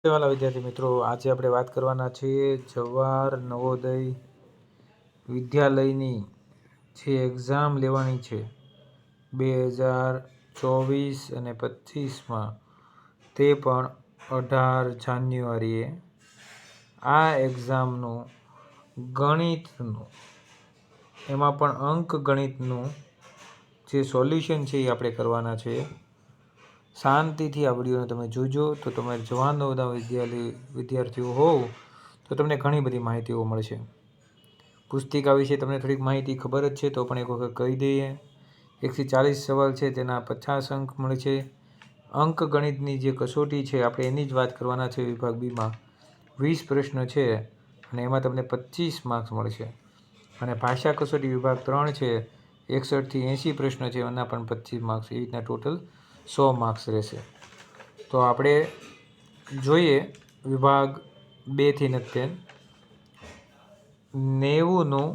વાલા વિદ્યાર્થી મિત્રો, આજે આપણે વાત કરવાના છીએ જવાહર નવોદય વિદ્યાલયની જે એક્ઝામ લેવાની છે 2024 અને 25માં, તે પણ 18 જાન્યુઆરીએ આ એક્ઝામનું ગણિતનું, એમાં પણ અંક ગણિતનું જે સોલ્યુશન છે એ આપણે કરવાના છે. શાંતિથી આ વિડીયોને તમે જોજો તો તમે જવાહર નવોદય વિદ્યાર્થીઓ હોવ તો તમને ઘણી બધી માહિતીઓ મળશે. પુસ્તિકા વિશે તમને થોડીક માહિતી ખબર જ છે તો પણ એક વખત કહી દઈએ. 140 સવાલ છે, તેના 50 અંક મળશે. અંક ગણિતની જે કસોટી છે આપણે એની જ વાત કરવાના છે. વિભાગ બીમાં 20 પ્રશ્ન છે અને એમાં તમને 25 માર્ક્સ મળશે. અને ભાષા કસોટી વિભાગ 3 છે, 61 થી 80 પ્રશ્ન છે, એના પણ 25 માર્ક્સ. એવી રીતના ટોટલ 100 માર્ક્સ રહેશે. તો આપણે જોઈએ વિભાગ 2 થી 90નું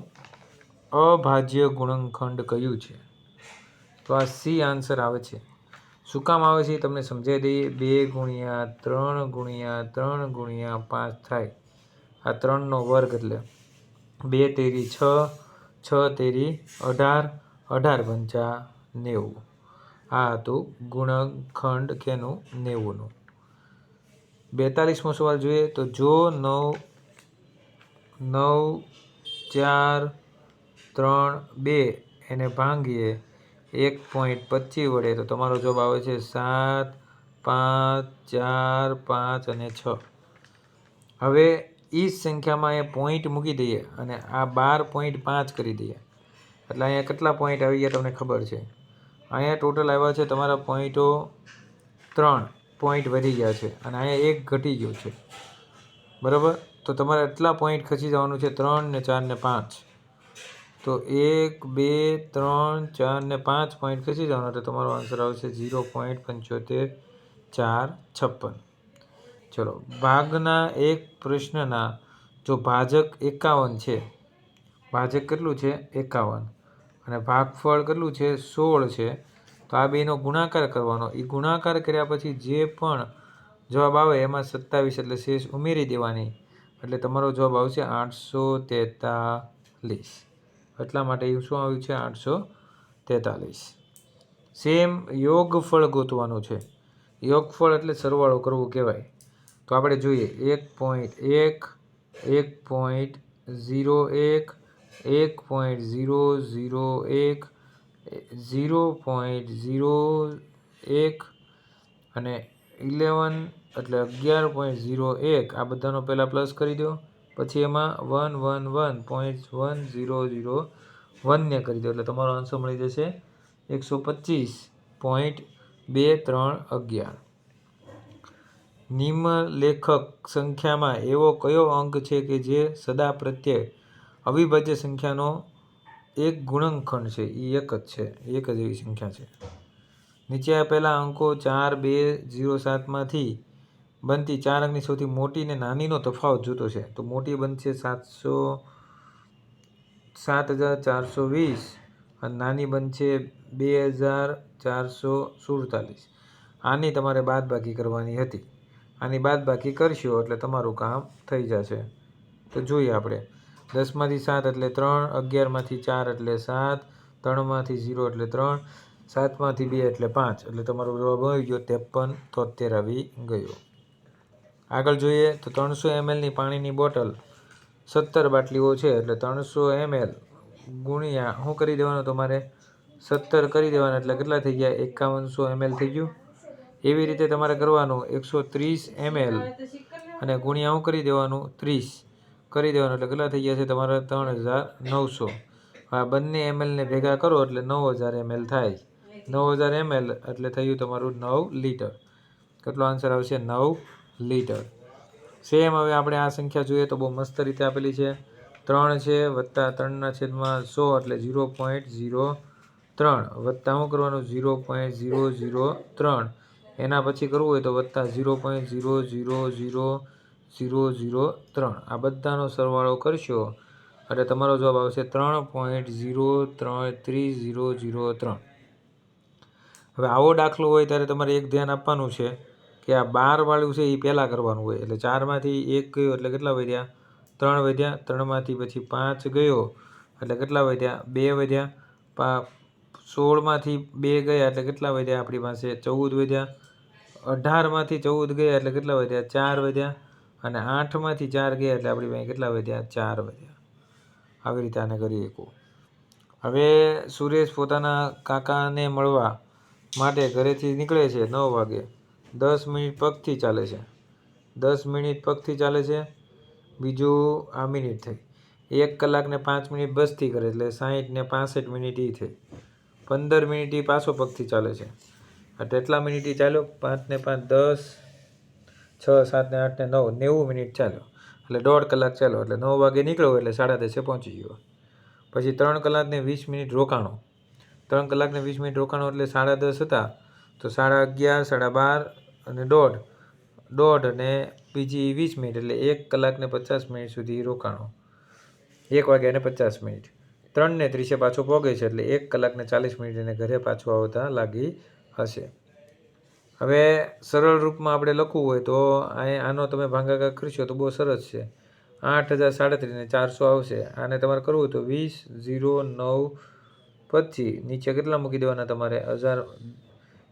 અભાજ્ય ગુણનખંડ કયું છે? તો આ સી આન્સર આવે છે. શું કામ આવે છે તમને સમજાવી દઈએ. 2 × 3 × 3 × 5 થાય. આ 3નો વર્ગ એટલે 2 તેરી 6, 6 તેરી 18, 18 પંચા 90. આ હતું ગુણનખંડ કેનું? 90નું. 42મો સવાલ જોઈએ તો જો 9, 4, 3, 2 એને ભાંગીએ 1.25 વડે તો તમારો જવાબ આવે છે 7, 5, 4, 5 અને 6. હવે એ જ સંખ્યામાં એ પોઈન્ટ મૂકી દઈએ અને આ 12.5 કરી દઈએ એટલે અહીંયા કેટલા પોઈન્ટ આવી ગયા તમને ખબર છે? અહીંયા ટોટલ આવ્યા છે તમારા પોઈન્ટો 3 પોઈન્ટ વધી ગયા છે અને અહીંયા 1 ઘટી ગયો છે. બરાબર? તો તમારે એટલા પોઈન્ટ ખસી જવાનું છે 3 ને 4 ને 5. તો 1, 2, 3, 4 ને 5 પોઈન્ટ ખસી જવાનો એટલે તમારો આન્સર આવશે 0.75456. ચલો, ભાગના એક પ્રશ્નના જો ભાજક 51 છે, ભાજક કેટલું છે? 51, અને ભાગફળ કેટલું છે? 16 છે. તો આ બેનો ગુણાકાર કરવાનો. એ ગુણાકાર કર્યા પછી જે પણ જવાબ આવે એમાં 27 એટલે શેષ ઉમેરી દેવાની એટલે તમારો જવાબ આવશે 843. એટલા માટે એ શું આવ્યું છે? 843. સેમ યોગફળ ગોતવાનું છે. યોગફળ એટલે સરવાળો કરવો કહેવાય. તો આપણે જોઈએ 1.1, 1.01, 1.001, 0.01 અને 11 એટલે 11.01. આ બધાનો પહેલાં પ્લસ કરી દો, પછી એમાં 111.1001 ને કરી દો એટલે તમારો આન્સર મળી જશે 125.2311. નિમ્નલેખક સંખ્યામાં એવો કયો અંક છે કે જે સદા પ્રત્યય અવિભાજ્ય સંખ્યાનો એક ગુણનખંડ છે? એ એક જ છે, એક જ એવી સંખ્યા છે. નીચે આપેલા અંકો 4, 2, 0, 7માંથી બનતી 4 અંકની સૌથી મોટી ને નાનીનો તફાવત જોતો છે. તો મોટી બનશે 7420 અને નાની બનશે 2447. આની તમારે બાદબાકી કરવાની હતી. આની બાદબાકી કરશો એટલે તમારું કામ થઈ જશે. તો જોઈએ આપણે 10માંથી 7 એટલે 3, 11માંથી 4 એટલે 7, 3માંથી 0 એટલે 3, 7માંથી 2 એટલે 5 એટલે તમારો જવાબ આવી ગયો 5373 આવી ગયો. આગળ જોઈએ તો 300 mlની પાણીની બોટલ 17 બાટલીઓ છે એટલે 300 ml ગુણ્યા શું કરી દેવાનું? તમારે 17 કરી દેવાના એટલે કેટલા થઈ ગયા? 5100 ml થઈ ગયું. એવી રીતે તમારે કરવાનું 130 ml અને ગુણ્યા શું કરી દેવાનું? 30 કરી દેવાનું એટલે કેટલા થઈ ગયા છે તમારા? 3900. આ બંને mlને ભેગા કરો એટલે 9000 ml થાય. 9000 ml એટલે થયું તમારું 9 લીટર. કેટલો આન્સર આવશે? 9 લીટર. સેમ હવે આપણે આ સંખ્યા જોઈએ તો બહુ મસ્ત રીતે આપેલી છે. 3 છે વત્તા 3/100 એટલે 0.03 વત્તા શું કરવાનું? 0.003. એના પછી કરવું હોય તો વત્તા 0.000003. આ બધાનો સરવાળો કરશો એટલે તમારો જવાબ આવશે 3.03003. હવે આવો દાખલો હોય ત્યારે તમારે એક ધ્યાન આપવાનું છે કે આ 12 વાળું છે એ પહેલાં કરવાનું હોય. એટલે 4માંથી 1 ગયો એટલે કેટલા વધ્યા? 3 વધ્યા. 3માંથી પછી 5 ગયો એટલે કેટલા વધ્યા? 2 વધ્યા. 16માંથી 2 ગયા એટલે કેટલા વધ્યા આપણી પાસે? 14 વધ્યા. 18માંથી 14 ગયા એટલે કેટલા વધ્યા? 4 વધ્યા. અને 8માંથી 4 ગયા એટલે આપણી પાસે કેટલા વધ્યા? 4 વધ્યા. આવી રીતે આને કરી શકું. હવે સુરેશ પોતાના કાકાને મળવા માટે ઘરેથી નીકળે છે 9 વાગે. 10 મિનિટ પગથી ચાલે છે. 10 મિનિટ પગથી ચાલે છે. બીજું આ મિનિટ થઈ. 1 કલાક ને 5 મિનિટ બસથી કરે એટલે 60 ને 65 મિનિટ એ થઈ. 15 મિનિટ એ પાછો પગથી ચાલે છે. એટલે એટલા મિનિટ એ ચાલ્યો. 5 ને 5 10, 6, 7 ને 8 ને 9 90 મિનિટ ચાલ્યો. એટલે 1.5 કલાક ચાલ્યો. એટલે 9 વાગે નીકળ્યો એટલે 10:30 પહોંચી ગયો. પછી 3 કલાક ને 20 મિનિટ રોકાણો. 3 કલાક ને 20 મિનિટ રોકાણો એટલે 10:30 હતા તો 11:30, 12:30 અને 1:30 અને બીજી 20 મિનિટ એટલે 1 કલાક ને 50 મિનિટ સુધી રોકાણો. 1 વાગ્યા ને 50 મિનિટ. 3 ને 30 પાછો પહોંચે છે એટલે 1 કલાક ને 40 મિનિટ એને ઘરે પાછું આવતા લાગી હશે. હવે સરળ રૂપમાં આપણે લખવું હોય તો આનો તમે ભાગાકાર કરશો તો બહુ સરસ છે. 8037 ને 400 આવશે. આને તમારે કરવું હોય તો 20, 0, 9, 25 નીચે કેટલા મૂકી દેવાના તમારે? 1000,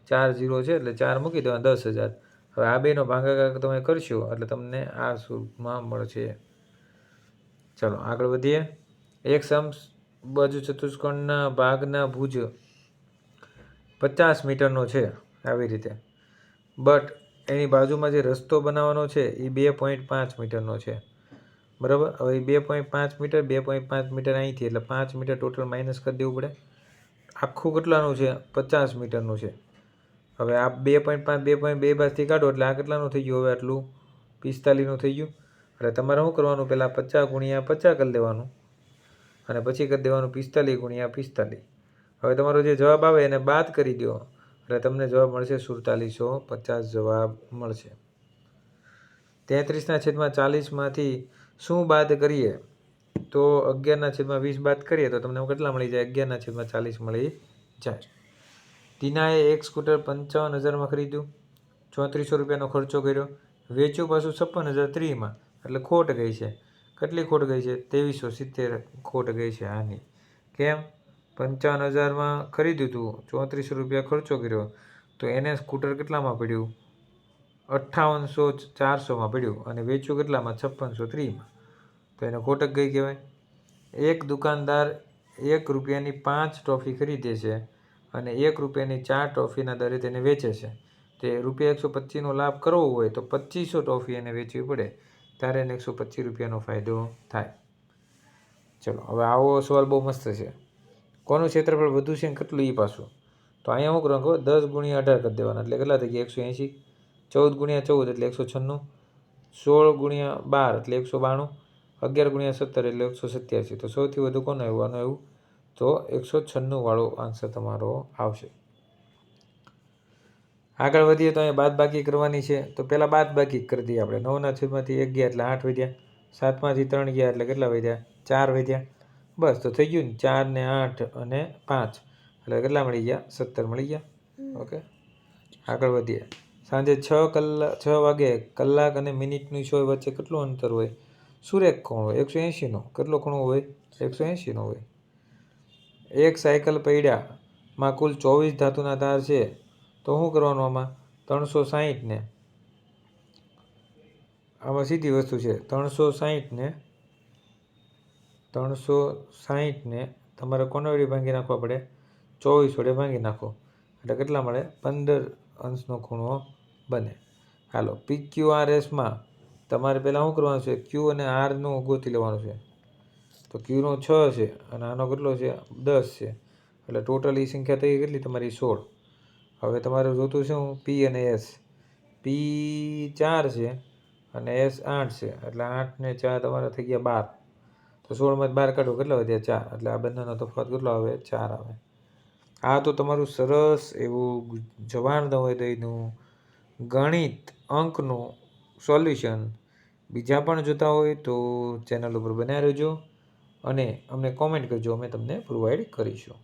4 0 છે એટલે 4 મૂકી દેવાના 10,000. હવે આ બેનો ભાગાકાર તમે કરશો એટલે તમને આ સ્વરૂપમાં મળશે. ચલો આગળ વધીએ. એક સમબાજુ ચતુષ્કોણના ભાગના ભુજ 50 મીટરનો છે આવી રીતે. બટ એની બાજુમાં જે રસ્તો બનાવવાનો છે એ 2.5 મીટરનો છે. બરાબર. હવે 2.5 મીટર 2.5 મીટર અહીંથી એટલે 5 મીટર ટોટલ માઇનસ કરી દેવું પડે. આખું કેટલાનું છે? 50 મીટરનું છે. હવે આ 2.5 2.2 બાજથી કાઢો એટલે આ કેટલાનું થઈ ગયું? હવે આટલું 45નું થઈ ગયું. એટલે તમારે શું કરવાનું? પહેલાં 50 ગુણ્યા 50 કરી દેવાનું અને પછી કરી દેવાનું 45 ગુણ્યા 45. હવે તમારો જે જવાબ આવે એને બાદ કરી દો એટલે તમને જવાબ મળશે 4750 જવાબ મળશે. 33/40માંથી શું બાદ કરીએ? તો 11/20 બાદ કરીએ તો તમને કેટલા મળી જાય? 11/40 મળી જાય. ટીનાએ એક સ્કૂટર 55,000માં ખરીદ્યું. 3400 રૂપિયાનો ખર્ચો કર્યો. વેચ્યું પાછું 56,030માં એટલે ખોટ ગઈ છે. કેટલી ખોટ ગઈ છે? 2370 ખોટ ગઈ છે આની. કેમ? 55,000માં ખરીદ્યું હતું, 3400 રૂપિયા ખર્ચો કર્યો તો એને સ્કૂટર કેટલામાં પડ્યું? 58,400માં પડ્યું અને વેચ્યું કેટલામાં? 5630માં. તો એને ખોટ જ ગઈ કહેવાય. એક દુકાનદાર 1 રૂપિયાની 5 ટોફી ખરીદે છે અને 1 રૂપિયાની 4 ટોફીના દરે તેને વેચે છે. તે ₹125નો લાભ કરવો હોય તો 2500 ટોફી એને વેચવી પડે ત્યારે એને 125 રૂપિયાનો ફાયદો થાય. ચલો હવે આવો સવાલ બહુ મસ્ત છે. કોનું ક્ષેત્રફળ વધુ છે ને કેટલું એ પાછું? તો અહીંયા શું કરવાનું ખબર? 10 ગુણ્યા 18 કરી દેવાના એટલે કેટલા થઈ ગયા? 180. 14 ગુણ્યા 14 એટલે 196. 16 ગુણ્યા 12 એટલે 192. 11 ગુણ્યા 17 એટલે 187. તો સૌથી વધુ કોનું આવ્યું? આનું આવ્યું. તો 196 વાળો આન્સર તમારો આવશે. આગળ વધીએ તો અહીંયા બાદબાકી કરવાની છે તો પહેલાં બાદબાકી કરી દઈએ આપણે. 9/1 ગયા એટલે 8 વધ્યા. 7માંથી 3 ગયા એટલે કેટલા વધ્યા? 4 વધ્યા. બસ તો થઈ ગયું ને. 4 ને 8 અને 5 એટલે કેટલા મળી ગયા? 17 મળી ગયા. ઓકે આગળ વધીએ. સાંજે 6 વાગે કલાક અને મિનિટની સોય વચ્ચે કેટલું અંતર હોય? સુરેખ કોણ હોય? 180નો. કેટલો ખૂણો હોય? 180નો હોય. એક સાયકલ પૈડામાં કુલ 24 ધાતુના તાર છે તો શું કરવાનું આમાં? 360 ને આમાં સીધી વસ્તુ છે. 360 ને તમારે કોના વડે ભાંગી નાખવા પડે? 24 વડે ભાંગી નાખો એટલે કેટલા મળે? 15 અંશનો ખૂણો બને. હાલો PQRSમાં તમારે પહેલાં શું કરવાનું છે? Q અને Rનું ગોતી લેવાનું છે. તો Qનો 6 છે અને આનો કેટલો છે? 10 છે. એટલે ટોટલ એ સંખ્યા થઈ કેટલી તમારી? 16. હવે તમારે જોતું શું? P અને S. P 4 છે અને S 8 છે એટલે 8 ને 4 તમારે થઈ ગયા 12. તો 16માંથી 12 કાઢો કેટલા વધ્યા? 4. એટલે આ બંનેનો તફાવત કેટલો આવે? 4 આવે. આ તો તમારું સરસ એવું જવાન નવોદયનું ગણિત અંકનું સોલ્યુશન. બીજા પણ જોતા હોય તો ચેનલ ઉપર બન્યા રહેજો અને અમને કોમેન્ટ કરજો, અમે તમને પ્રોવાઈડ કરીશું.